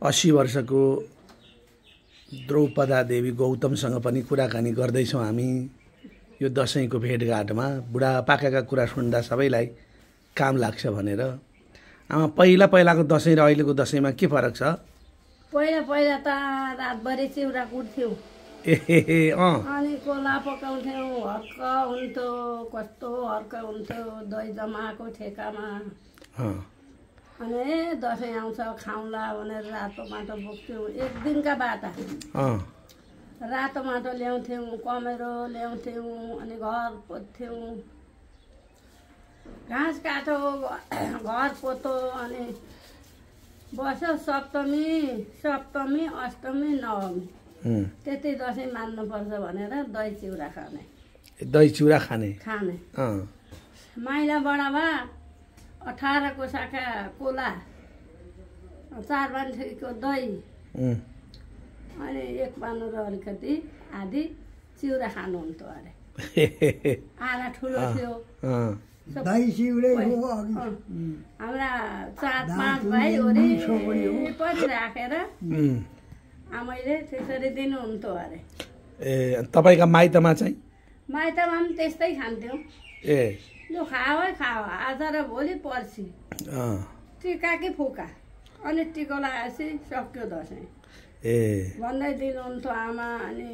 80 वर्षको द्रौपदा देवी गौतमसँग पनि कुराकानी गर्दैछौँ हामी यो दसैँको भेटघाटमा। बुढापाकाका कुरा सुन्दा सबैलाई काम लाग्छ भनेर। आमा पहिलाको दसैँ र अहिलेको दसैँमा के फरक छ? पहिला त रातभरि चिउरा कुट्थ्यौँ अनि कोला पकाउँथ्यौँ, हर्क हुन्थ्यो, कस्तो हर्क हुन्थ्यो दही जमाएको ठेकामा। अनि दसैँ आउँछ खाउँला भनेर रातो माटो बोक्थ्यौँ। एक दिनका बाटा रातो माटो ल्याउँथ्यौँ, कमेरो ल्याउँथ्यौँ, अनि घर पोथ्यौँ, घाँस काटो घर पोतो, अनि बस्यो सप्तमी अष्टमी नवमी त्यति दसैँ मान्नुपर्छ भनेर दही चिउरा खाने। माइला बडाबा 18 कोसाका कोला, 4 बान्ठीको दही, अनि 1 पानो र अलिकति आधी चिउरा खानुहुन्थ्यो अरे। आधा ठुलो थियो हाम्रा 4-5 भाइ वरिपरि राखेर आमैले त्यसरी दिनुहुन्थ्यो अरे। तपाईँका माइतमा चाहिँ? माइतमा पनि त्यस्तै खान्थ्यौँ। लु खाओ आज र भोलि पर्सि टिका कि फुका, अनि टिको लगाएपछि सक्यो दसैँ भन्दै दिनुहुन्थ्यो आमा। अनि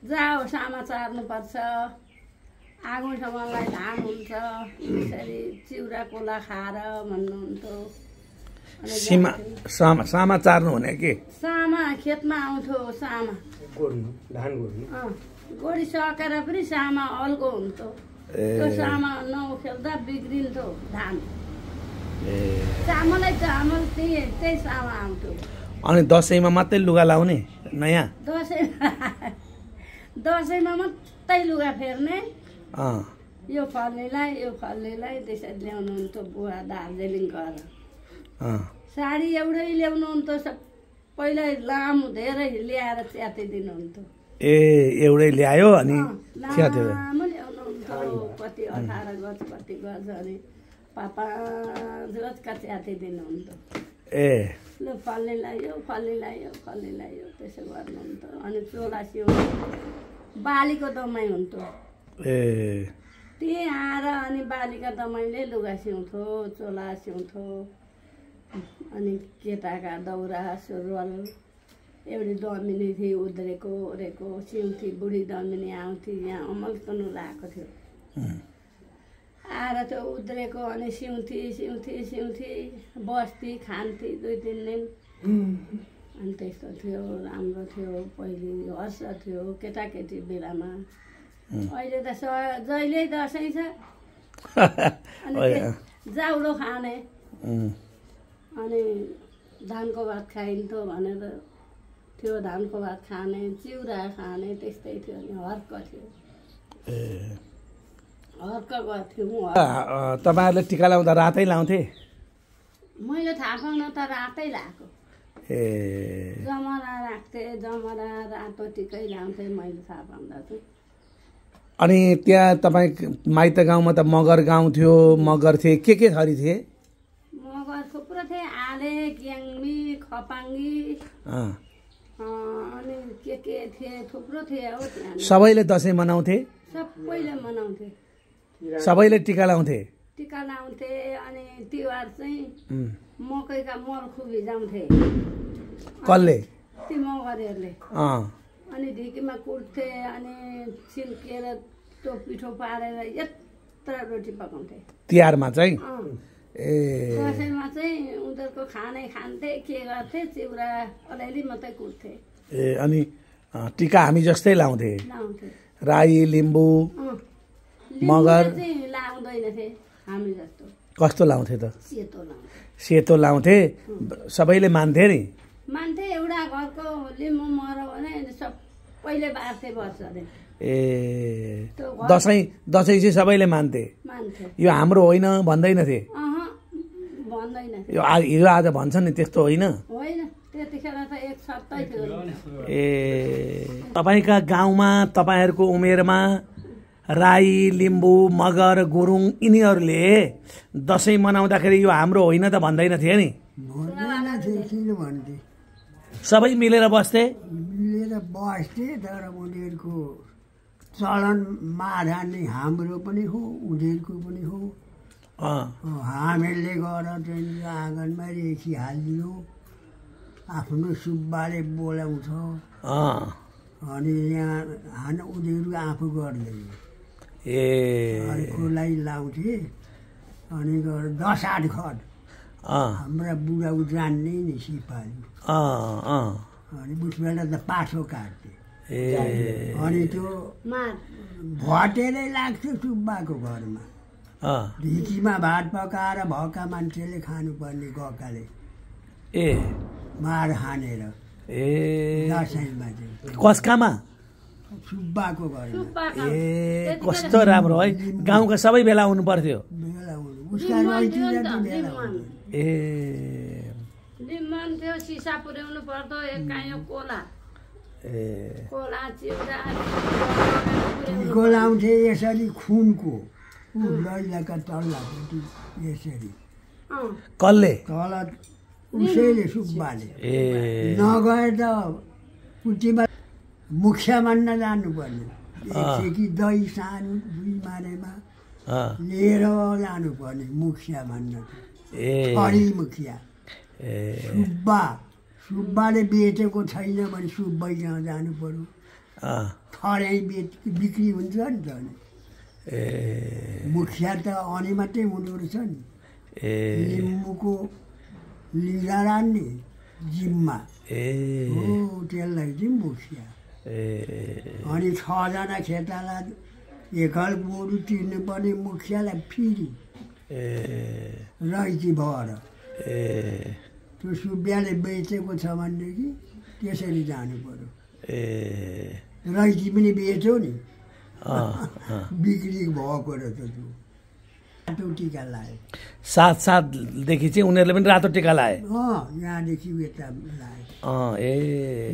जाओ सामा चार्नुपर्छ, आगोसम्मलाई धान हुन्छ, यसरी चिउरा कोला खाएर भन्नुहुन्थ्यो। सामा चार्नु भने के? सामा खेतमा आउँथ्यो, सामा धान गोडी सकेर पनि सामा अल्गो हुन्थ्यो। त्यो सामा नउखेल्दा बिग्रिन्थ्यो धान। चामल त्यही सामा आउँथ्यो। अनि दसैँमा मात्रै लुगा लाउने नयाँ? दसैँमा मात्रै लुगा फेर्ने, यो फल्नेलाई त्यसरी ल्याउनुहुन्थ्यो बुवा दार्जिलिङ गएर। साडी एउटै ल्याउनुहुन्थ्यो, सबैलाई लामो धेरै ल्याएर च्यातिदिनुहुन्थ्यो। एउटै ल्यायो अनि च्यात्यो। कति 18 गज कति गज अनि 5 गजका च्यातिदिनुहुन्थ्यो। लु फल्ने लायो त्यसो गर्नुहुन्थ्यो। अनि चोला सिउ बालीको दमाई हुन्थ्यो, त्यही आएर अनि बालीका दमाईले लुगा सिउँथ्यो, चोला सिउँथ्यो। अनि केटाका दौरा सुरुवाल एउटी दमिनी थिए उद्रेको ओरेको सिउँथी, बुढी दमिनी आउँथी, यहाँ अमल तनु लगाएको थियो। आएर त्यो उद्रेको अनि सिउँथी बस्ती खान्थी 2-3 दिन। अनि त्यस्तो थियो, राम्रो थियो पहिले, हर्ष थियो केटाकेटी बेलामा। अहिले त जहिले दसैँ छ अनि जाउलो खाने, अनि धानको भात खाइन्थ्यो भनेर थियो, धानको भात खाने, चिउरा खाने, त्यस्तै थियो। अनि हर्क थियो, हर्क गर्थ्यौँ। तपाईँहरूले टिका लाउँदा रातै लाउँथे? मैले थाहा पाउन त रातै लगाएको। जमरा राख्थे, जमरा रातो टिकै लाउँथे मैले थाहा पाउँदा चाहिँ। अनि त्यहाँ तपाईँ माइत गाउँमा त मगर गाउँ थियो, मगर थिए, के थरी थिए? मगर थुप्रो थिए, आले, ग्याङ्मी, खपाङ्गी, अनि के थिए, थुप्रो थिए हो त्यहाँ। सबैले दसैँ मनाउँथे? सबैले मनाउँथे, सबैले टिका लाउँथे। अनि तिहार चाहिँ मकैका मल खुबिजाउँथे। कसले? ती मगरहरूले। अनि ढिकीमा कुट्थे, अनि छिल्केर त्यो पिठो पारेर यत्रो रोटी पकाउँथे तिहारमा चाहिँ। दसैँमा चाहिँ उनीहरूको खानै खान्थे, के गर्थे, चिउरा अलिअलि मात्रै कुट्थे। अनि टिका हामी जस्तै लाउँथे? राई, लिम्बू, मगर चाहिँ लाउँदैनथे हामी जस्तो। कस्तो लाउँथे त? सेतो लाउँथे। सबैले मान्थे नि? मान्थे। एउटा घरको लिम्बू मर्यो भने सबैले बार्थे बस्छ अरे। दसैँ चाहिँ सबैले मान्थे। यो हाम्रो होइन भन्दैनथे? भन्दैन। यो हिजो आज भन्छ नि त्यस्तो होइन? त्यतिखेर त एक सत्तै थियो। तपाईँका गाउँमा तपाईँहरूको उमेरमा राई, लिम्बू, मगर, गुरुङ यिनीहरूले दसैँ मनाउँदाखेरि यो हाम्रो होइन त भन्दैनथे नि? सबै मिलेर बस्थे? मिलेर बस्थे, तर उनीहरूको चलन माधाने हाम्रो पनि हो, उनीहरूको पनि हो। हामीहरूले गएर चाहिँ आँगनमा रेखी हालिदियो, आफ्नो सुब्बाले बोलाउँछ अनि यहाँ उनीहरू आफू गर्दै अर्कोलाई लाउँथे। अनि गएर 10-8 घर हाम्रा बुढा जान्ने नि सिपाही। अनि उसबाट त पाठो काट्थे। अनि त्यो भटेरै लाग्थ्यो सुब्बाको घरमा। ढिकीमा भात पकाएर भएका मान्छेले खानुपर्ने गकाले मार हानेर दसैँमा चाहिँ। कसकामा? सुब्बाको घरमा। कस्तो राम्रो है, गाउँका सबै भेला हुनु पर्थ्यो। भेला हुनु उसका रैतिर भेला हुनु। लिम्बन थियो, सिसा पुर्याउनु पर्थ्यो, एक कायो कोला कोला चिउरा टिको लाउँथे यसरी खुनको लैलाका तल्लापट्टि यसरी कसले? तल उसैले सुब्बाले। नगए त कुटीमा मुखिया मान्न जानुपर्ने। कि दही सानो 2 मानेमा लिएर जानुपर्ने मुखिया मान्न। हरि मुखिया सुब्बाले बेचेको छैन भने सुब्बैसँग जानु पर्यो। ठरै बिक्री हुन्छ नि त। मुखिया त अनि मात्रै हुँदो रहेछ नि। लिम्बूको लिडर नि जिम्मा हो, त्यसलाई चाहिँ मुखिया। अनि 6 जना खेताला एकहल गोरु तिर्नुपर्ने मुखियालाई फेरि रैती भएर। त्यो सुब्बाले बेचेको छ भनेदेखि त्यसरी जानु पर्यो। रैती पनि बेच्यो नि, बिक्री भएको रहेछ त्यो। रातो टिका लाए। 7-7देखि चाहिँ उनीहरूले पनि रातो टिका लाए। यहाँदेखि उता लाए।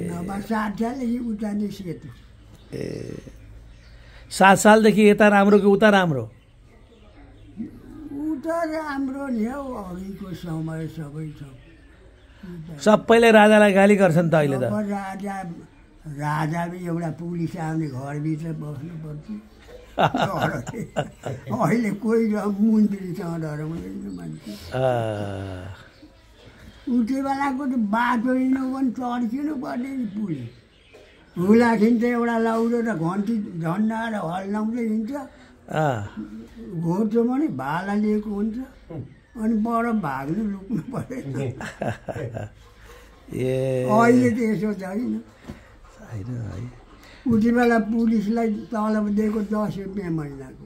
नभए 7 सालदेखि उता नै सेतो। 7 सालदेखि यता राम्रो कि उता राम्रो? उता राम्रो नि हौ, अघिको समय सबै छ। सबैले राजालाई गाली गर्छन् त अहिले त। राजा एउटा पुलिस आउने घरभित्र बस्नु पर्थ्यो। अहिले कोही मन्त्रीसँग डराउँदैन मान्छे। उठे बेलाको त बाटो हिँड्नु पनि चर्किनु पर्ने नि पुलिस। हुला खिन्छ एउटा लाउरो र घन्टी झन्डा र हल्लाउँदै हिँड्छ। घोर्छो भने भाला लिएको हुन्छ। अनि बडो भाग्नु लुक्नु परेन। अहिले त यसो छैन। उति बेला पुलिसलाई तलब दिएको 10 रुपियाँ महिनाको।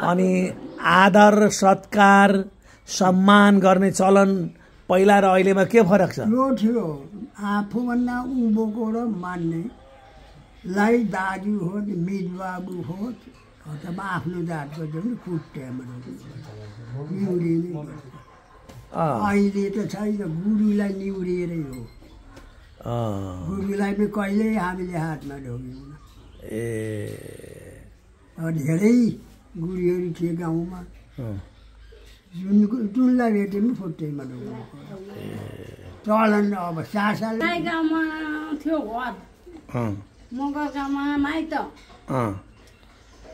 अनि आदर सत्कार सम्मान गर्ने चलन पहिला र अहिलेमा के फरक छ? यो थियो आफूभन्दा उँभोको र मान्नेलाई दाजु होस्, मितबाबु होस् अथवा आफ्नो जातको चाहिँ खुट्टामा निउरिने। अहिले त छैन, गुरुलाई निउरिएरै हो। गुरुलाई पनि कहिल्यै हामीले हातमा ढोग्यौँ। धेरै गुरुहरू थिए गाउँमा, जुनलाई भेटे पनि फुट्टैमा ढोग्नु चलन। अब 7 साल गाउँमा थियो घर, मगर गाउँमा माइत।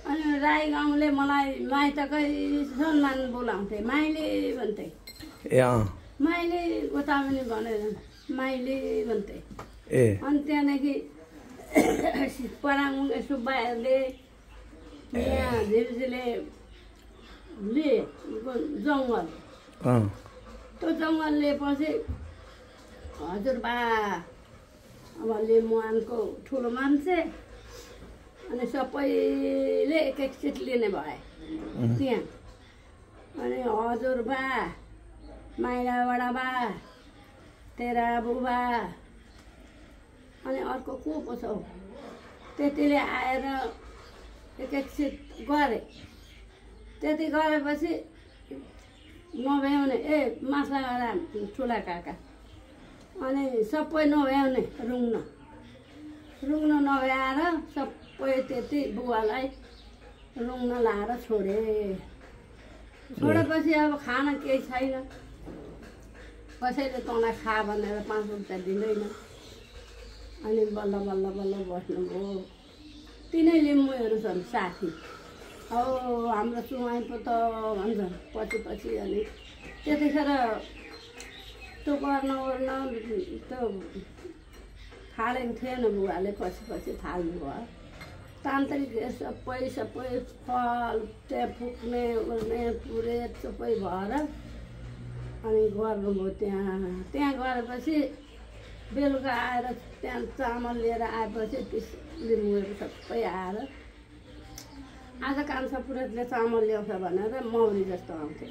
अनि राई गाउँले मलाई माइतकै सम्मान बोलाउँथे, माइली भन्थे। माइली उता पनि भनेर माइली भन्थे। अनि त्यहाँदेखि पराङ सुब्बाहरूले यहाँ झिर्झिले लिए जङ्गल। त्यो जङ्गल लिएपछि हजुरबा अब लिम्बुवानको ठुलो मान्छे। अनि सबैले एक सिट लिने भए त्यहाँ। अनि हजुरबा, माइला बडाबा, तेरा बुबा, अनि अर्को को पो छ त्यतिले आएर एक सिट गरे। त्यति गरेपछि नभ्याउने माछा ठुला काका। अनि सबै नभ्याउने रुङ्न नभ्याएर सबै त्यति बुवालाई रुङ्न लाएर छोडेपछि अब खाना केही छैन। कसैले तँलाई खा भनेर 5 रुपियाँ दिँदैन। अनि बल्ल बल्ल बल्ल बस्नुभयो। तिनै लिम्बूहरू छन् साथी। अब हाम्रो चुवाई पो त भन्छन् पछि अनि त्यतिखेर त्यो गर्न त्यो थालेको थिएन। बुवाले पछि थाल्नु भयो। तान्त्रिक सबै फल त्यहाँ फुक्ने ओर्ने पुरे सबै भएर अनि गर्नुभयो। त्यहाँ गरेपछि बेलुका आएर त्यहाँ चामल लिएर आएपछि लिम्बूहरू सबै आएर आज कान्छा पुरोहितले चामल ल्याउँछ भनेर मौरी जस्तो आउँथ्यो।